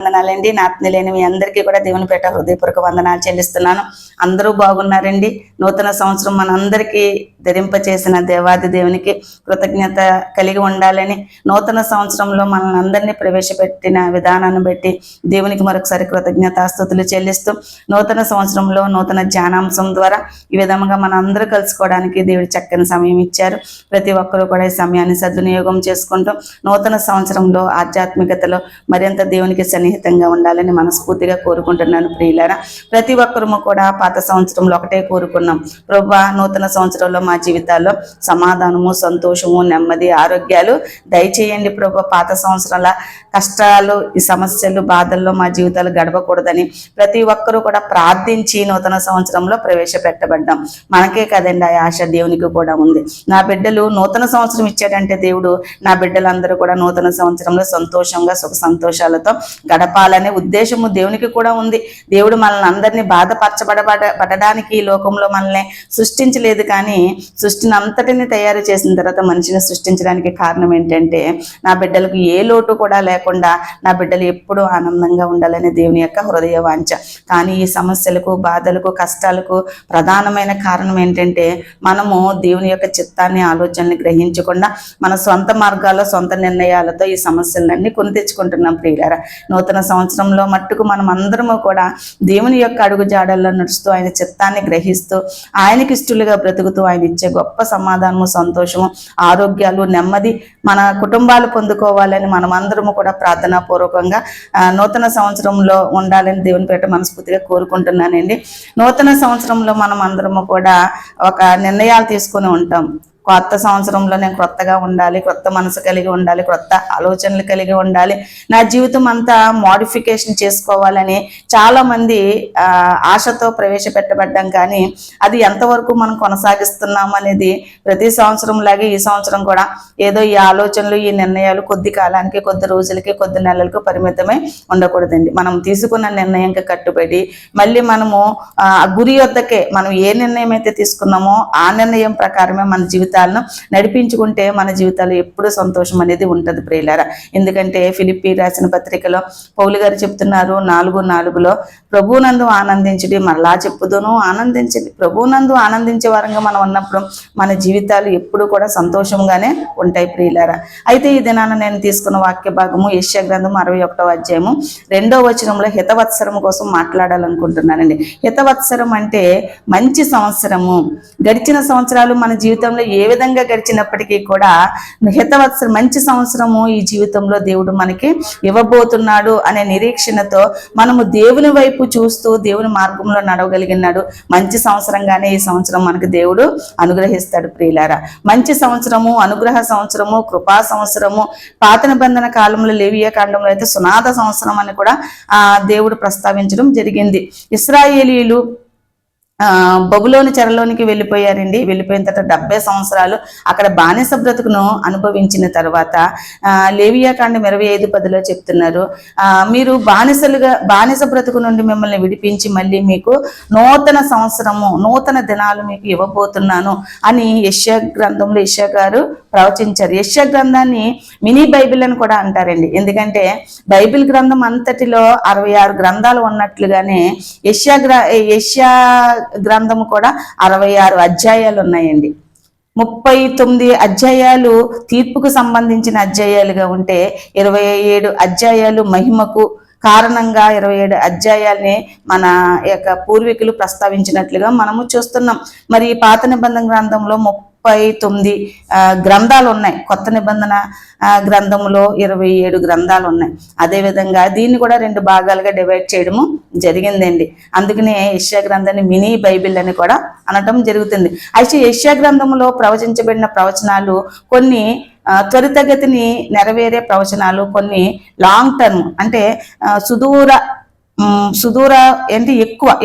వందనాలండి. నాత్మీయులైన మీ అందరికీ కూడా దేవుని పేట హృదయపూర్వక వందనాలు చెల్లిస్తున్నాను. అందరూ బాగున్నారండి. నూతన సంవత్సరం మనందరికీ ధరింపచేసిన దేవాది దేవునికి కృతజ్ఞత కలిగి ఉండాలని, నూతన సంవత్సరంలో మనల్ని అందరినీ ప్రవేశపెట్టిన విధానాన్ని బట్టి దేవునికి మరొకసారి కృతజ్ఞతాస్తుతులు చెల్లిస్తూ, నూతన సంవత్సరంలో నూతన ధ్యానాంశం ద్వారా ఈ విధంగా మన అందరూ కలుసుకోవడానికి దేవుడు చక్కని సమయం ఇచ్చారు. ప్రతి ఒక్కరూ కూడా ఈ సమయాన్ని సద్వినియోగం చేసుకుంటూ నూతన సంవత్సరంలో ఆధ్యాత్మికతలో మరింత దేవునికి సన్నిహితంగా ఉండాలని మనస్ఫూర్తిగా కోరుకుంటున్నాను. ప్రియులారా, ప్రతి ఒక్కరము కూడా పాత సంవత్సరంలో ఒకటే కోరుకున్నాం, ప్రభువా నూతన సంవత్సరంలో మా జీవితాల్లో సమాధానము, సంతోషము, నెమ్మది, ఆరోగ్యాలు దయచేయండి ప్రభు. పాత సంవత్సరాల కష్టాలు, ఈ సమస్యలు, బాధల్లో మా జీవితాలు గడపకూడదని ప్రతి ఒక్కరూ కూడా ప్రార్థించి నూతన సంవత్సరంలో ప్రవేశపెట్టబడ్డాం. మనకే కదండి ఆ ఆశ, దేవునికి కూడా ఉంది. నా బిడ్డలు నూతన సంవత్సరం ఇచ్చాడంటే దేవుడు నా బిడ్డలందరూ కూడా నూతన సంవత్సరంలో సంతోషంగా సుఖ సంతోషాలతో గడపాలనే ఉద్దేశము దేవునికి కూడా ఉంది. దేవుడు మనల్ని అందరినీ బాధపరచబడడానికి ఈ లోకంలో మనల్ని సృష్టించలేదు, కానీ సృష్టిని అంతటిని తయారు చేసిన తర్వాత మనిషిని సృష్టించడానికి కారణం ఏంటంటే నా బిడ్డలకు ఏ లోటు కూడా లేకుండా నా బిడ్డలు ఎప్పుడూ ఆనందంగా ఉండాలని దేవుని యొక్క హృదయ వాంఛ. కానీ ఈ సమస్యలకు, బాధలకు, కష్టాలకు ప్రధానమైన కారణం ఏంటంటే మనము దేవుని యొక్క చిత్తాన్ని, ఆలోచనని గ్రహించకుండా మన సొంత మార్గాల్లో, సొంత నిర్ణయాలతో ఈ సమస్యలన్నీ కొని తెచ్చుకుంటున్నాం. ప్రియులారా, నూతన సంవత్సరంలో మట్టుకు మనం అందరము కూడా దేవుని యొక్క అడుగు జాడల్లో నడుస్తూ, ఆయన చిత్తాన్ని గ్రహిస్తూ, ఆయనకి ఇష్టలుగా బ్రతుకుతూ, ఆయన ఇచ్చే గొప్ప సమాధానము, సంతోషము, ఆరోగ్యాలు, నెమ్మది మన కుటుంబాలు పొందుకోవాలని మనం అందరము కూడా ప్రార్థనాపూర్వకంగా నూతన సంవత్సరంలో ఉండాలని దేవుని పేట మనస్ఫూర్తిగా కోరుకుంటున్నానండి. నూతన సంవత్సరంలో మనం అందరము కూడా ఒక నిర్ణయాలు తీసుకొని ఉంటాం. కొత్త సంవత్సరంలో నేను క్రొత్తగా ఉండాలి, క్రొత్త మనసు కలిగి ఉండాలి, క్రొత్త ఆలోచనలు కలిగి ఉండాలి, నా జీవితం అంతా మోడిఫికేషన్ చేసుకోవాలని చాలామంది ఆశతో ప్రవేశపెట్టబడ్డాం. కానీ అది ఎంతవరకు మనం కొనసాగిస్తున్నాం అనేది ప్రతి సంవత్సరం లాగే ఈ సంవత్సరం కూడా ఏదో ఈ ఆలోచనలు, ఈ నిర్ణయాలు కొద్ది కాలానికి, కొద్ది రోజులకి, కొద్ది నెలలకు పరిమితమై ఉండకూడదండి. మనం తీసుకున్న నిర్ణయంకి కట్టుబడి మళ్ళీ మనము గురి వద్దకే మనం ఏ నిర్ణయం అయితే తీసుకున్నామో ఆ నిర్ణయం ప్రకారమే మన జీవితాలను నడిపించుకుంటే మన జీవితాలు ఎప్పుడూ సంతోషం అనేది ఉంటుంది. ప్రియులారా, ఎందుకంటే ఫిలిప్పీ రాసిన పత్రికలో పౌలు గారు చెప్తున్నారు 4:4 ప్రభువునందు ఆనందించుడి, మరలా చెప్పుదును ఆనందించండి. ప్రభువునందు ఆనందించే వారంగా మనం ఉన్నప్పుడు మన జీవితాలు ఎప్పుడు కూడా సంతోషంగానే ఉంటాయి. ప్రియులారా, అయితే ఈ దినాన నేను తీసుకున్న వాక్య భాగము యెషయా గ్రంథం 61వ అధ్యాయము 2వ వచనంలో హితవత్సరం కోసం మాట్లాడాలనుకుంటున్నానండి. హితవత్సరం అంటే మంచి సంవత్సరము. గడిచిన సంవత్సరాలు మన జీవితంలో ఏ విధంగా గడిచినప్పటికీ కూడా హితవత్సరం, మంచి సంవత్సరము ఈ జీవితంలో దేవుడు మనకి ఇవ్వబోతున్నాడు అనే నిరీక్షణతో మనము దేవుని వైపు చూస్తూ దేవుని మార్గంలో నడవగలిగినాడు. మంచి సంవత్సరంగానే ఈ సంవత్సరం మనకు దేవుడు అనుగ్రహిస్తాడు. ప్రియులారా, మంచి సంవత్సరము, అనుగ్రహ సంవత్సరము, కృపా సంవత్సరము, పాత నిబంధన కాలంలో లేవియా కాండంలో అయితే సునాద సంవత్సరం అని కూడా దేవుడు ప్రస్తావించడం జరిగింది. ఇశ్రాయేలీయులు బబులోని చెరలోనికి వెళ్ళిపోయారండి. వెళ్ళిపోయిన తర్వాత 70 సంవత్సరాలు అక్కడ బానిస బ్రతుకును అనుభవించిన తర్వాత లేవియా కాండం 25:10 చెప్తున్నారు, మీరు బానిస బ్రతుకు నుండి మిమ్మల్ని విడిపించి మళ్ళీ మీకు నూతన సంవత్సరము, నూతన దినాలు మీకు ఇవ్వబోతున్నాను అని యెషయా గ్రంథంలో యెషయా గారు ప్రవచించారు. యెషయా గ్రంథాన్ని మినీ బైబిల్ అని కూడా అంటారండి. ఎందుకంటే బైబిల్ గ్రంథం అంతటిలో 66 గ్రంథాలు ఉన్నట్లుగానే యెషయా గ్రంథము కూడా 66 అధ్యాయాలు ఉన్నాయండి. 39 అధ్యాయాలు తీర్పుకు సంబంధించిన అధ్యాయాలుగా ఉంటే 27 అధ్యాయాలు మహిమకు కారణంగా 27 అధ్యాయాల్ని మన యొక్క పూర్వీకులు ప్రస్తావించినట్లుగా మనము చూస్తున్నాం. మరి ఈ పాత నిబంధన గ్రంథంలో 39 గ్రంథాలు ఉన్నాయి. కొత్త నిబంధన గ్రంథంలో 27 గ్రంథాలు ఉన్నాయి. అదేవిధంగా దీన్ని కూడా 2 భాగాలుగా డివైడ్ చేయడము జరిగిందండి. అందుకనే యెషయా గ్రంథాన్ని మినీ బైబిల్ అని కూడా అనటం జరుగుతుంది. అయితే యెషయా గ్రంథంలో ప్రవచించబడిన ప్రవచనాలు కొన్ని త్వరితగతిని నెరవేరే ప్రవచనాలు, కొన్ని లాంగ్ టర్మ్ అంటే సుదూర ఏంటి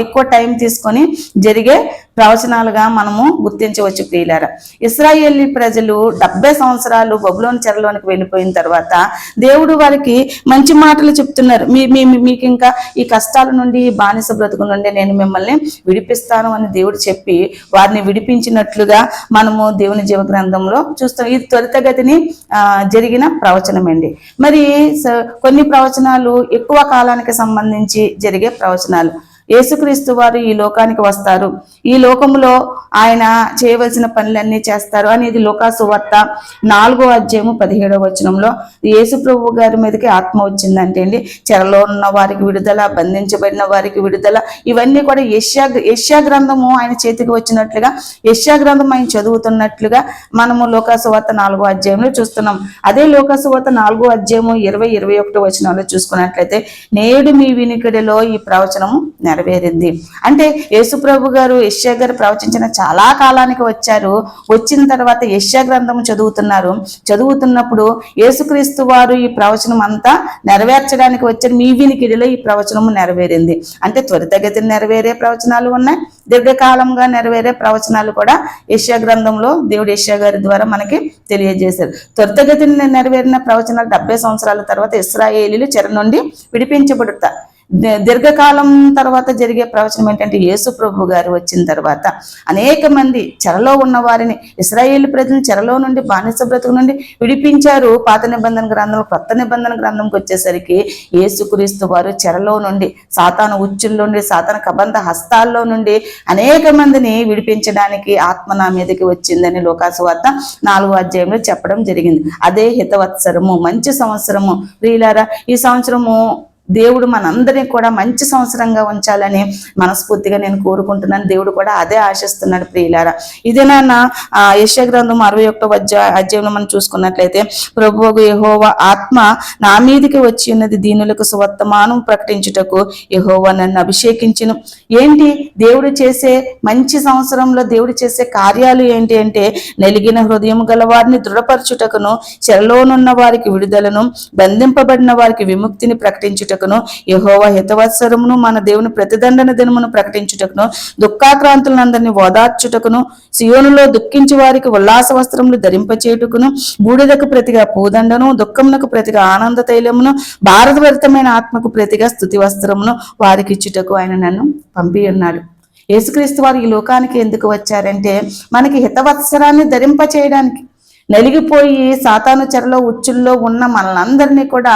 ఎక్కువ టైం తీసుకొని జరిగే ప్రవచనాలుగా మనము గుర్తించవచ్చు ప్రియులారా. ఇశ్రాయేలీ ప్రజలు 70 సంవత్సరాలు బబులోను చెరలోనికి వెళ్ళిపోయిన తర్వాత దేవుడు వారికి మంచి మాటలు చెప్తున్నారు. మీకు ఇంకా ఈ కష్టాల నుండి, ఈ బానిస బ్రతుకు నుండి నేను మిమ్మల్ని విడిపిస్తాను అని దేవుడు చెప్పి వారిని విడిపించినట్లుగా మనము దేవుని జీవ గ్రంథంలో చూస్తాం. ఇది త్వరితగతిని జరిగిన ప్రవచనం అండి. మరి కొన్ని ప్రవచనాలు ఎక్కువ కాలానికి సంబంధించి జరిగే ప్రవచనాలు. యేసుక్రీస్తు వారు ఈ లోకానికి వస్తారు, ఈ లోకంలో ఆయన చేయవలసిన పనులన్నీ చేస్తారు అనేది లూకా సువార్త 4వ అధ్యాయము 17వ వచనంలో యేసు ప్రభు గారి మీదకి ఆత్మ వచ్చిందంటే అండి, చెరలో ఉన్న వారికి విడుదల, బంధించబడిన వారికి విడుదల, ఇవన్నీ కూడా యెషయా గ్రంథము ఆయన చేతికి వచ్చినట్లుగా, యెషయా గ్రంథం ఆయన చదువుతున్నట్లుగా మనము లూకా సువార్త 4వ అధ్యాయంలో చూస్తున్నాం. అదే లూకా సువార్త 4వ అధ్యాయము 20-21 వచనాల్లో చూసుకున్నట్లయితే, నేడు మీ వినికిడిలో ఈ ప్రవచనము నెరవేరింది. అంటే యేసు ప్రభు గారు యెషయా గారు ప్రవచించిన చాలా కాలానికి వచ్చారు. వచ్చిన తర్వాత యెషయా గ్రంథం చదువుతున్నప్పుడు యేసుక్రీస్తు వారు ఈ ప్రవచనం అంతా నెరవేర్చడానికి వచ్చారు. మీ వినికిడిలో ఈ ప్రవచనము నెరవేరింది. అంటే త్వరితగతిని నెరవేరే ప్రవచనాలు ఉన్నాయి, దీర్ఘకాలంగా నెరవేరే ప్రవచనాలు కూడా యెషయా గ్రంథంలో దేవుడు యెషయా గారి ద్వారా మనకి తెలియజేశారు. త్వరితగతిని నెరవేరిన ప్రవచనాలు 70 సంవత్సరాల తర్వాత ఇశ్రాయేలీలు చెర నుండి విడిపించబడతారు. దీర్ఘకాలం తర్వాత జరిగే ప్రవచనం ఏంటంటే, యేసు ప్రభు గారు వచ్చిన తర్వాత అనేక మంది చెరలో ఉన్న వారిని, ఇశ్రాయేలు ప్రజలను చెరలో నుండి, బానిస బ్రతుకు నుండి విడిపించారు. పాత నిబంధన గ్రంథం, కొత్త నిబంధన గ్రంథంకి వచ్చేసరికి యేసుక్రీస్తు వారు చెరలో నుండి, సాతాను ఉచ్చుల్లో నుండి, సాతాను కబంధ హస్తాల్లో నుండి అనేక మందిని విడిపించడానికి ఆత్మ నా మీదకి వచ్చిందని లూకా సువార్త 4వ అధ్యాయంలో చెప్పడం జరిగింది. అదే హితవత్సరము, మంచి సంవత్సరము. ప్రియులారా, ఈ సంవత్సరము దేవుడు మనందరినీ కూడా మంచి సంవత్సరంగా ఉంచాలని మనస్ఫూర్తిగా నేను కోరుకుంటున్నాను. దేవుడు కూడా అదే ఆశిస్తున్నాడు ప్రియులారా. ఇదేనా యెషయా గ్రంథం 61వ అధ్యాయంలో మనం చూసుకున్నట్లయితే, ప్రభువు యెహోవా ఆత్మ నా మీదికి వచ్చి ఉన్నది, దీనులకు సువర్తమానం ప్రకటించుటకు యెహోవా నన్ను అభిషేకించును. ఏంటి దేవుడు చేసే మంచి సంవత్సరంలో దేవుడు చేసే కార్యాలు ఏంటి అంటే, నలిగిన హృదయం గల వారిని దృఢపరచుటకును, చెరలోనున్న వారికి విడుదలను, బంధింపబడిన వారికి విముక్తిని ప్రకటించుటకు, యెహోవా హితవత్సరమును, మన దేవుని ప్రతిదండన దినమును ప్రకటించుటకును, దుఃఖాక్రాంతులందరినీ ఓదార్చుటకును, సియోనులో దుఃఖించి వారికి ఉల్లాస వస్త్రములు ధరింపచేయుటకును, బూడిదకు ప్రతిగా పూదండను, దుఃఖమునకు ప్రతిగా ఆనంద తైలమును, భారతభరితమైన ఆత్మకు ప్రతిగా స్తుతి వస్త్రమును వారికి ఇచ్చుటకు ఆయన నన్ను పంపి ఉన్నాడు. యేసుక్రీస్తు వారు ఈ లోకానికి ఎందుకు వచ్చారంటే, మనకి హితవత్సరాన్ని ధరింప చేయడానికి. నలిగిపోయి సాతాను చెరలో ఉచ్చుల్లో ఉన్న మనందరినీ కూడా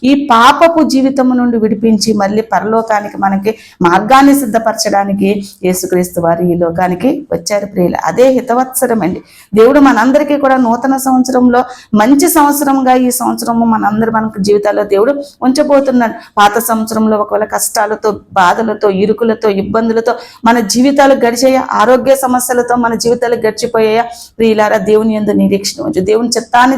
ఈ పాపపు జీవితము నుండి విడిపించి మళ్ళీ పరలోకానికి మనకి మార్గాన్ని సిద్ధపరచడానికి యేసుక్రీస్తు వారు ఈ లోకానికి వచ్చారు ప్రియులు. అదే హితవత్సరం అండి. దేవుడు మనందరికీ కూడా నూతన సంవత్సరంలో మంచి సంవత్సరంగా ఈ సంవత్సరము మనకు జీవితాల్లో దేవుడు ఉంచబోతున్నాడు. పాత సంవత్సరంలో ఒకవేళ కష్టాలతో, బాధలతో, ఇరుకులతో, ఇబ్బందులతో మన జీవితాలు గడిచాయా, ఆరోగ్య సమస్యలతో మన జీవితాలు గడిచిపోయాయా ప్రియులారా, దేవుని యందు నిరీక్షణ, దేవుని చిత్తాన్ని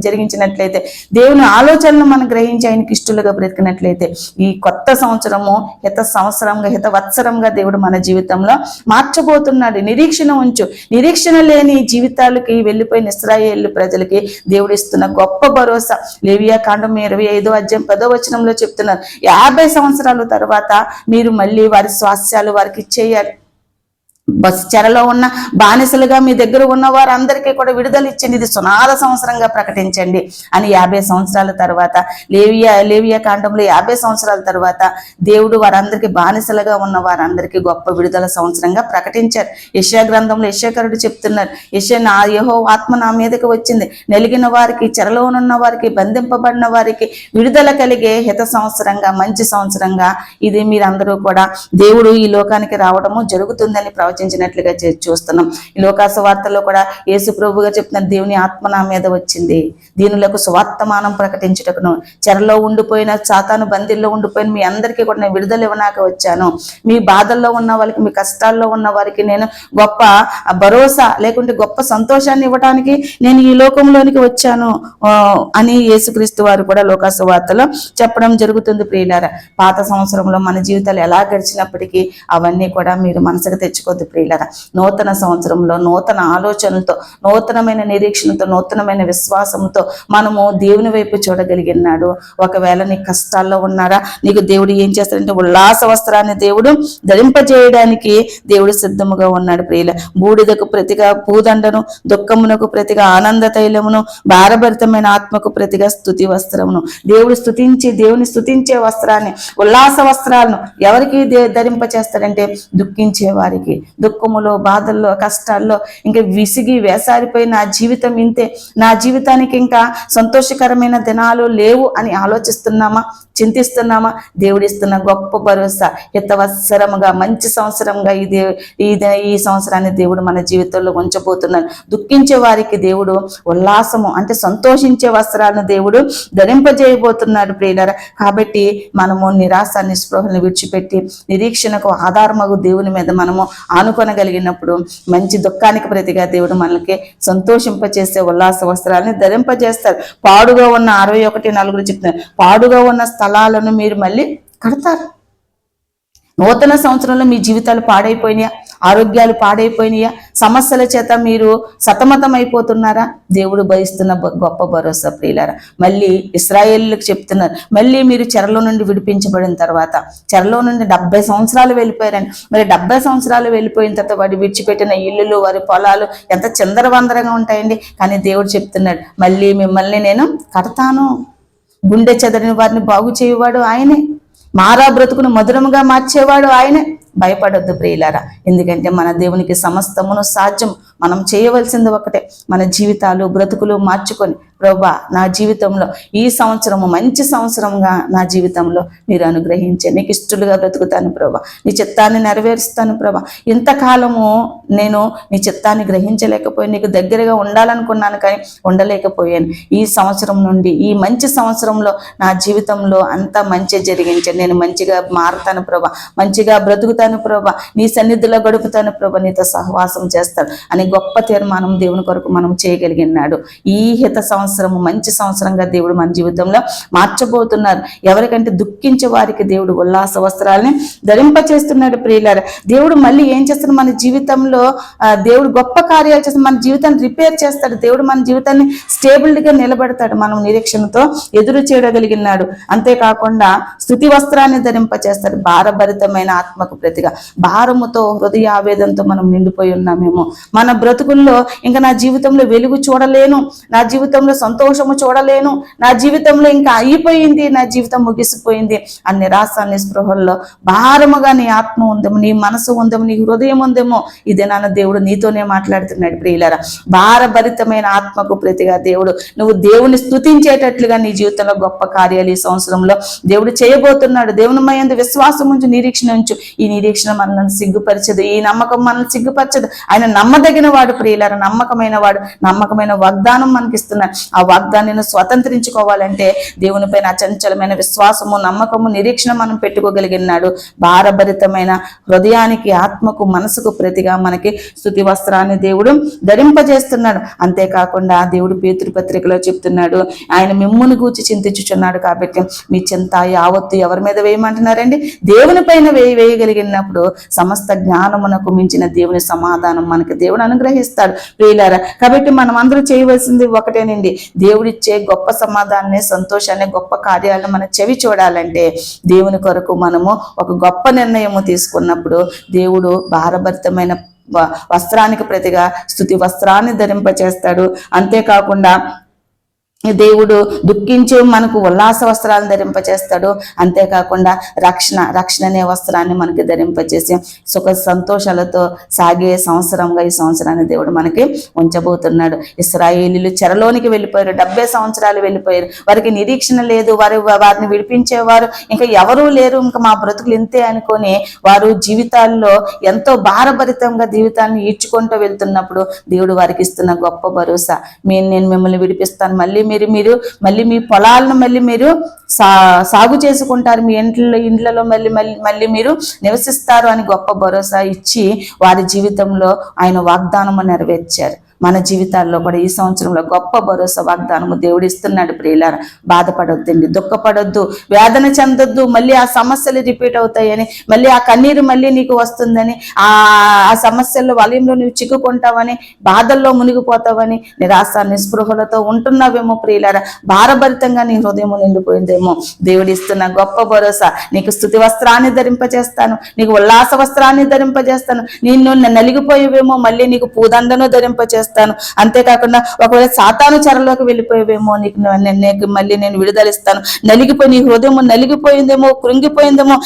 జరిగించినట్లయితే, దేవుని ఆలోచనలు మనం గ్రహించి ఆయనకి ఇష్టలుగా బ్రతికినట్లయితే, ఈ కొత్త సంవత్సరము హిత సంవత్సరంగా, హితవత్సరంగా దేవుడు మన జీవితంలో మార్చబోతున్నాడు. నిరీక్షణ ఉంచు. నిరీక్షణ లేని జీవితాలకి వెళ్ళిపోయిన ఇశ్రాయేలు ప్రజలకి దేవుడు ఇస్తున్న గొప్ప భరోసా. లేవియా కాండం 25వ అధ్యాయం 10వ వచనంలో చెప్తున్నారు, 50 సంవత్సరాల తర్వాత మీరు మళ్ళీ వారి స్వాస్థ్యాలు వారికి ఇచ్చేయాలి. చెరలో ఉన్న బానిసలుగా మీ దగ్గర ఉన్న వారందరికీ కూడా విడుదల ఇచ్చింది, ఇది సునాద సంవత్సరంగా ప్రకటించండి అని 50 సంవత్సరాల తర్వాత, లేవియా కాండంలో 50 సంవత్సరాల తర్వాత దేవుడు వారందరికీ, బానిసలుగా ఉన్న వారందరికీ గొప్ప విడుదల సంవత్సరంగా ప్రకటించారు. యెషయా గ్రంథంలో యెషయాకరుడు చెప్తున్నారు, నా యెహోవా ఆత్మ నా మీదకి వచ్చింది, నలిగిన వారికి, చెరలోనున్న వారికి, బంధింపబడిన వారికి విడుదల కలిగే హిత సంవత్సరంగా, మంచి సంవత్సరంగా ఇది మీరందరూ కూడా దేవుడు ఈ లోకానికి రావడము జరుగుతుందని ప్రవచించినట్లుగా చూస్తున్నాం. ఈ లోకా సువార్తలో కూడా యేసు ప్రభుగా చెప్తున్నారు, దేవుని ఆత్మ నా మీద వచ్చింది, దీనులకు సువార్తమానం ప్రకటించుటకును, చెరలో ఉండిపోయిన, సాతాను బందీల్లో ఉండిపోయిన మీ అందరికీ కూడా నేను విడుదల ఇవ్వనాక వచ్చాను. మీ బాధల్లో ఉన్న వాళ్ళకి, మీ కష్టాల్లో ఉన్న వారికి నేను గొప్ప భరోసా లేకుంటే గొప్ప సంతోషాన్ని ఇవ్వడానికి నేను ఈ లోకంలోనికి వచ్చాను అని యేసుక్రీస్తు వారు కూడా లోకా సువార్తలో చెప్పడం జరుగుతుంది ప్రియులారా. పాత సంవత్సరంలో మన జీవితాలు ఎలా గడిచినప్పటికీ అవన్నీ కూడా మీరు మనసుకు తెచ్చుకోవద్దు ప్రియులారా. నూతన సంవత్సరంలో నూతన ఆలోచనలతో, నూతనమైన నిరీక్షణతో, నూతనమైన విశ్వాసంతో మనము దేవుని వైపు చూడగలిగినాడు. ఒకవేళ నీ కష్టాల్లో ఉన్నారా, నీకు దేవుడు ఏం చేస్తాడంటే ఉల్లాస వస్త్రాన్ని దేవుడు ధరింపజేయడానికి దేవుడు సిద్ధముగా ఉన్నాడు ప్రియుల. బూడిదకు ప్రతిగా పూదండను, దుఃఖమునకు ప్రతిగా ఆనంద తైలమును, భారభరితమైన ఆత్మకు ప్రతిగా స్తుతి వస్త్రమును. దేవుని స్తుతించే వస్త్రాన్ని, ఉల్లాస వస్త్రాలను ఎవరికి ధరింప చేస్తాడంటే దుఃఖించే వారికి. దుఃఖములో, బాధల్లో, కష్టాల్లో ఇంకా విసిగి వేసారిపోయి నా జీవితం ఇంతే, నా జీవితానికి ఇంకా సంతోషకరమైన దినాలు లేవు అని ఆలోచిస్తున్నామా, చింతిస్తున్నామా? దేవుడిస్తున్న గొప్ప భరోసా, హితవత్సరముగా మంచి సంవత్సరంగా ఈ సంవత్సరాన్ని దేవుడు మన జీవితంలో ఉంచబోతున్నాడు. దుఃఖించే వారికి దేవుడు ఉల్లాసము అంటే సంతోషించే వస్త్రాలను దేవుడు ధరింపజేయబోతున్నాడు ప్రియులారా. కాబట్టి మనము నిరాశ నిస్పృహలను విడిచిపెట్టి నిరీక్షణకు ఆధారమగు దేవుని మీద మనము ఆనుకొనగలిగినప్పుడు మంచి దుఃఖానికి ప్రతిగా దేవుడు మనకి సంతోషింపచేసే ఉల్లాస వస్త్రాలని ధరింపజేస్తారు. పాడుగా ఉన్న 61:4 చెప్తున్నారు, పాడుగా ఉన్న స్థలాలను మీరు మళ్ళీ కడతారు. నూతన సంవత్సరంలో మీ జీవితాలు పాడైపోయినాయా, ఆరోగ్యాలు పాడైపోయినాయా, సమస్యల చేత మీరు సతమతం అయిపోతున్నారా? దేవుడు భరిస్తున్న గొప్ప భరోసా ప్రియులారా. మళ్ళీ ఇశ్రాయేలులకు చెప్తున్నారు, మళ్ళీ మీరు చెరలో నుండి విడిపించబడిన తర్వాత, చెరలో నుండి 70 సంవత్సరాలు వెళ్ళిపోయారని, మరి 70 సంవత్సరాలు వెళ్ళిపోయిన తర్వాత వాడు విడిచిపెట్టిన ఇల్లులు, వారి పొలాలు ఎంత చిందరవందరగా ఉంటాయండి. కానీ దేవుడు చెప్తున్నాడు, మళ్ళీ మిమ్మల్ని నేను కడతాను. గుండె చెదరిన వారిని బాగు చేయవాడు ఆయనే, మారా బ్రతుకును మధురముగా మార్చేవాడు ఆయనే. భయపడొద్దు ప్రియులారా, ఎందుకంటే మన దేవునికి సమస్తమును సాధ్యం. మనం చేయవలసింది ఒకటే, మన జీవితాలు బ్రతుకులు మార్చుకొని, ప్రభా నా జీవితంలో ఈ సంవత్సరము మంచి సంవత్సరంగా నా జీవితంలో మీరు అనుగ్రహించే, నీకు ఇష్టలుగా బ్రతుకుతాను ప్రభా, నీ చిత్తాన్ని నెరవేరుస్తాను ప్రభా. ఇంతకాలము నేను నీ చిత్తాన్ని గ్రహించలేకపోయాను, నీకు దగ్గరగా ఉండాలనుకున్నాను కానీ ఉండలేకపోయాను. ఈ సంవత్సరం నుండి, ఈ మంచి సంవత్సరంలో నా జీవితంలో అంతా మంచి జరిగించాను. నేను మంచిగా మారుతాను ప్రభా, మంచిగా బ్రతుకుతాను ప్రభా, నీ సన్నిధిలో గడుపుతాను ప్రభా, నీతో సహవాసం చేస్తాను అని గొప్ప తీర్మానం దేవుని కొరకు మనం చేయగలిగినాడు. ఈ హిత సంవత్సరము మంచి సంవత్సరంగా దేవుడు మన జీవితంలో మార్చబోతున్నారు. ఎవరికంటే దుఃఖించే వారికి దేవుడు ఉల్లాస వస్త్రాలని ధరింపచేస్తున్నాడు ప్రియులారా. దేవుడు మళ్ళీ ఏం చేస్తాడు మన జీవితంలో, దేవుడు గొప్ప కార్యాలు చేస్తాడు, మన జీవితాన్ని రిపేర్ చేస్తాడు. దేవుడు మన జీవితాన్ని స్టేబుల్గా నిలబెడతాడు. మనం నిరీక్షణతో ఎదురు చేయగలిగినాడు. అంతేకాకుండా స్తుతి వస్త్రాన్ని ధరింపచేస్తాడు. భారభరితమైన ఆత్మకు ప్రతిగా, భారముతో హృదయ ఆవేదంతో మనం నిండిపోయి ఉన్నామేమో, మన బ్రతుకుల్లో ఇంకా నా జీవితంలో వెలుగు చూడలేను, నా జీవితంలో సంతోషము చూడలేను, నా జీవితంలో ఇంకా అయిపోయింది, నా జీవితం ముగిసిపోయింది అన్ని నిరాశ నిస్పృహల్లో భారముగా నీ ఆత్మ ఉందేమో, నీ మనసు ఉందేమో, నీ హృదయం ఉందేమో, ఇదే నాన్న దేవుడు నీతోనే మాట్లాడుతున్నాడు ప్రియులారా. భారభరితమైన ఆత్మకు ప్రతిగా దేవుడు, నువ్వు దేవుని స్తుతించేటట్లుగా నీ జీవితంలో గొప్ప కార్యాలు ఈ సంవత్సరంలో దేవుడు చేయబోతున్నాడు. దేవుని యందు విశ్వాసం ఉంచు, నిరీక్షణ ఉంచు. ఈ నిరీక్షణ మనల్ని సిగ్గుపరచదు, ఈ నమ్మకం మనల్ని సిగ్గుపరచదు. ఆయన నమ్మదగిన వాడు ప్రియులారా, నమ్మకమైన వాడు. నమ్మకమైన వాగ్దానం మనకిస్తున్నాడు. ఆ వాగ్దానాన్ని స్వతంత్రించుకోవాలంటే దేవుని పైన అచంచలమైన విశ్వాసము, నమ్మకము, నిరీక్షణ మనం పెట్టుకోగలిగినాడు. భారభరితమైన హృదయానికి, ఆత్మకు, మనసుకు ప్రతిగా మనకి స్తుతి వస్త్రాన్ని దేవుడు ధరింపజేస్తున్నాడు. అంతేకాకుండా దేవుడు పేతురు పత్రికలో చెప్తున్నాడు, ఆయన మిమ్మును గూర్చి చింతించుచున్నాడు కాబట్టి మీ చింత యావత్తు ఎవరి మీద వేయమంటున్నారండి? దేవుని పైన వేయగలిగినప్పుడు సమస్త జ్ఞానమునకు మించిన దేవుని సమాధానం మనకి దేవుడు అనుగ్రహిస్తాడు ప్రియులారా. కాబట్టి మనం అందరూ చేయవలసింది ఒకటేనండి, దేవుడిచ్చే గొప్ప సమాధానాన్ని, సంతోషాన్ని, గొప్ప కార్యాలను మన చెవి చూడాలంటే దేవుని కొరకు మనము ఒక గొప్ప నిర్ణయము తీసుకున్నప్పుడు దేవుడు భారభరితమైన వస్త్రానికి ప్రతిగా స్తుతి వస్త్రాన్ని ధరింపచేస్తాడు. అంతేకాకుండా దేవుడు దుఃఖించే మనకు ఉల్లాస వస్త్రాలను ధరింపచేస్తాడు. అంతేకాకుండా రక్షణ అనే వస్త్రాన్ని మనకి ధరింపచేసి సుఖ సంతోషాలతో సాగే సంవత్సరంగా ఈ సంవత్సరాన్ని దేవుడు మనకి ఉంచబోతున్నాడు. ఇశ్రాయేలీయులు చెరలోనికి వెళ్ళిపోయారు, 70 సంవత్సరాలు వెళ్ళిపోయారు. వారికి నిరీక్షణ లేదు, వారిని విడిపించేవారు ఇంకా ఎవరూ లేరు, ఇంకా మా బ్రతుకులు ఇంతే అనుకొని వారు జీవితాల్లో ఎంతో భారభరితంగా జీవితాన్ని ఈడ్చుకుంటూ వెళ్తున్నప్పుడు దేవుడు వారికి ఇస్తున్న గొప్ప భరోసా, నేను మిమ్మల్ని విడిపిస్తాను, మళ్ళీ మీ పొలాలను మళ్ళీ మీరు సాగు చేసుకుంటారు, మీ ఇండ్లలో మళ్ళీ మీరు నివసిస్తారు అని గొప్ప భరోసా ఇచ్చి వారి జీవితంలో ఆయన వాగ్దానము నెరవేర్చారు. మన జీవితాల్లో కూడా ఈ సంవత్సరంలో గొప్ప భరోసా వాగ్దానము దేవుడు ఇస్తున్నాడు. ప్రియులారా, బాధపడొద్దండి, దుఃఖపడొద్దు, వేదన చెందొద్దు. మళ్ళీ ఆ సమస్యలు రిపీట్ అవుతాయని, మళ్ళీ ఆ కన్నీరు మళ్ళీ నీకు వస్తుందని, ఆ సమస్యల్లో వలయంలో నువ్వు చిక్కుకుంటావని, బాధల్లో మునిగిపోతావని, నిరాశ నిస్పృహలతో ఉంటున్నావేమో ప్రియులారా, భారభరితంగా నీ హృదయం నిండిపోయిందేమో. దేవుడు ఇస్తున్న గొప్ప భరోసా, నీకు స్తుతి వస్త్రాన్ని ధరింపజేస్తాను, నీకు ఉల్లాస వస్త్రాన్ని ధరింపజేస్తాను, నిన్ను నలిగిపోయేవేమో మళ్ళీ నీకు పూదండను ధరింపజేస్తాను. అంతేకాకుండా ఒకవేళ సాతాను చెరలోకి వెళ్ళిపోయేవేమో నీకు మళ్ళీ నేను విడుదలిస్తాను. నీ హృదయం నలిగిపోయిందేమో, కృంగిపోయిందేమో,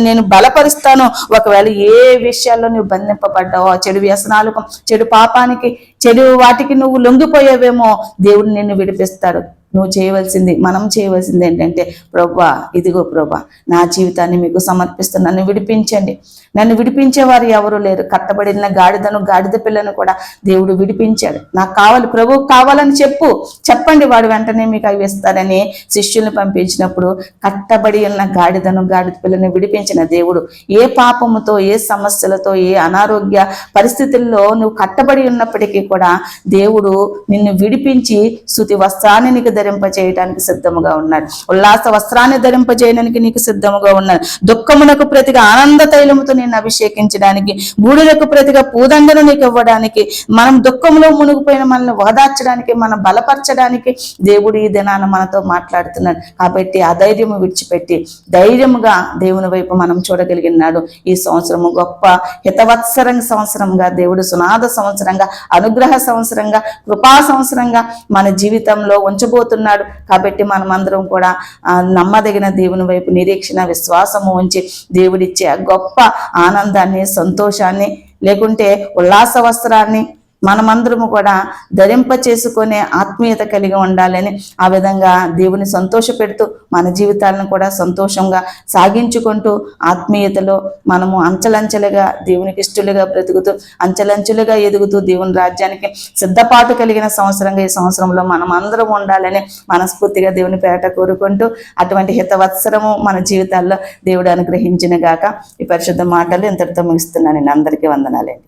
నేను బలపరుస్తాను. ఒకవేళ ఏ విషయాల్లో నువ్వు బంధింపబడ్డావో, చెడు వ్యసనాలకు, చెడు పాపానికి, చెడు వాటికి నువ్వు లొంగిపోయేవేమో, దేవుడు నిన్ను విడిపిస్తాడు. నువ్వు చేయవలసింది, మనం చేయవలసింది ఏంటంటే, ప్రభా ఇదిగో ప్రభా, నా జీవితాన్ని మీకు సమర్పిస్తాను, నన్ను విడిపించండి. నన్ను విడిపించేవారు ఎవరు లేరు. కట్టబడిన గాడిదను, గాడిద పిల్లను కూడా దేవుడు విడిపించాడు. నాకు కావాలి, ప్రభువు కావాలని చెప్పండి, వాడు వెంటనే మీకు అవి ఇస్తాడని శిష్యుల్ని పంపించినప్పుడు కట్టబడి ఉన్న గాడిదను, గాడిద పిల్లను విడిపించిన దేవుడు, ఏ పాపముతో, ఏ సమస్యలతో, ఏ అనారోగ్య పరిస్థితుల్లో నువ్వు కట్టబడి ఉన్నప్పటికీ కూడా దేవుడు నిన్ను విడిపించి స్తుతి వస్త్రాన్ని నీకు ధరింపజేయడానికి సిద్ధముగా ఉన్నాడు. ఉల్లాస వస్త్రాన్ని ధరింపజేయడానికి నీకు సిద్ధముగా ఉన్నాడు. దుఃఖమునకు ప్రతిగా ఆనంద తైలముతో నేను అభిషేకించడానికి, బూడిదకు ప్రతిగా పూదండను నీకు ఇవ్వడానికి, మనం దుఃఖంలో మునిగిపోయిన మనల్ని ఓదార్చడానికి, మనం బలపరచడానికి దేవుడు ఈ దినాన మనతో మాట్లాడుతున్నాడు. కాబట్టి ఆ ధైర్యము విడిచిపెట్టి ధైర్యముగా దేవుని వైపు మనం చూడగలిగినాడు. ఈ సంవత్సరము గొప్ప హితవత్సర సంవత్సరంగా, దేవుడు సునాద సంవత్సరంగా, అనుగ్రహ సంవత్సరంగా, కృపా సంవత్సరంగా మన జీవితంలో ఉంచబోతున్నాడు. కాబట్టి మనమందరం కూడా నమ్మదగిన దేవుని వైపు నిరీక్షణ, విశ్వాసము ఉంచి దేవుడిచ్చే గొప్ప ఆనందాన్ని, సంతోషాన్ని, లేకుంటే ఉల్లాస వస్త్రాన్ని మనమందరము కూడా ధరింప చేసుకునే ఆత్మీయత కలిగి ఉండాలని, ఆ విధంగా దేవుని సంతోషపెడుతూ మన జీవితాలను కూడా సంతోషంగా సాగించుకుంటూ ఆత్మీయతలో మనము అంచెలంచెలుగా దేవునికి ఇష్టలుగా బ్రతుకుతూ, అంచెలంచెలుగా ఎదుగుతూ దేవుని రాజ్యానికి సిద్ధపాటు కలిగిన సంవత్సరంగా ఈ సంవత్సరంలో మనం అందరం ఉండాలని మనస్ఫూర్తిగా దేవుని పేరట కోరుకుంటూ, అటువంటి హితవత్సరము మన జీవితాల్లో దేవుడు అనుగ్రహించిన గాక. ఈ పరిశుద్ధ మాటలు ఇంతటితో ముగిస్తున్నాను. అందరికీ వందనాలండి.